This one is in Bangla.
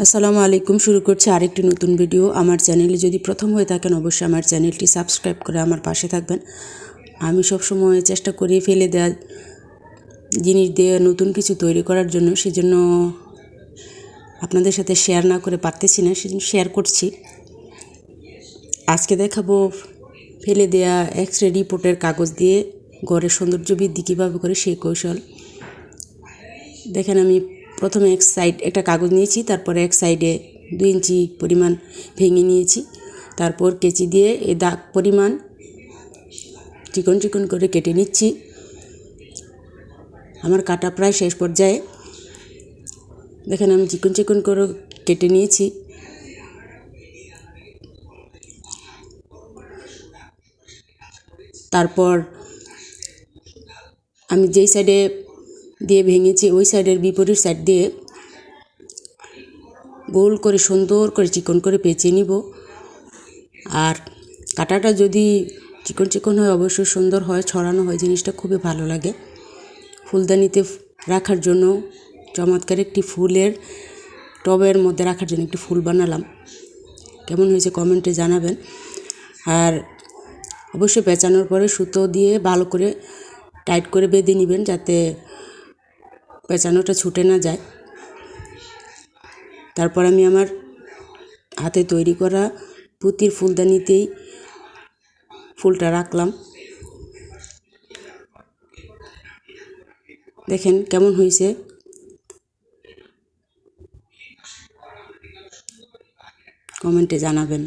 আসসালামু আলাইকুম। শুরু করছি আরেকটি নতুন ভিডিও। আমার চ্যানেলে যদি প্রথম হয়ে থাকেন অবশ্যই আমার চ্যানেলটি সাবস্ক্রাইব করে আমার পাশে থাকবেন। আমি সবসময় চেষ্টা করি ফেলে দেওয়া জিনিস দিয়ে নতুন কিছু তৈরি করার জন্য, সেজন্য আপনাদের সাথে শেয়ার না করে পারতেছি না, সেজন্য শেয়ার করছি। আজকে দেখাবো ফেলে দেওয়া এক্স-রে রিপোর্টের কাগজ দিয়ে ঘরের সৌন্দর্য বৃদ্ধি কীভাবে করে সেই কৌশল। দেখেন, আমি প্রথমে এক সাইড একটা কাগজ নিয়েছি, তারপরে এক সাইডে 2 ইঞ্চি পরিমাণ ভেঙে নিয়েছি। তারপর কেচি দিয়ে এই দাগ পরিমাণ চিকন চিকন করে কেটে নিচ্ছি। আমার কাটা প্রায় শেষ পর্যায়ে। দেখেন, আমি চিকন চিকন করে কেটে নিয়েছি। তারপর আমি যেই সাইডে দিয়ে ভেঙেছি ওই সাইডের বিপরীত সাইড দিয়ে গোল করে সুন্দর করে চিকন করে পেঁচিয়ে নিব। আর কাটাটা যদি চিকন চিকন হয় অবশ্যই সুন্দর হয়, ছড়ানো হয়, জিনিসটা খুবই ভালো লাগে। ফুলদানিতে রাখার জন্য চমৎকার একটি ফুলের টবের মধ্যে রাখার জন্য একটি ফুল বানালাম। কেমন হয়েছে কমেন্টে জানাবেন। আর অবশ্যই পেঁচানোর পরে সুতো দিয়ে ভালো করে টাইট করে বেঁধে নেবেন, যাতে পেঁচানোটা ছুটে না যায়। তারপর আমি আমার হাতে তৈরি করা পুঁতির ফুলদানিতেই ফুলটা রাখলাম। দেখেন কেমন হয়েছে, কমেন্টে জানাবেন।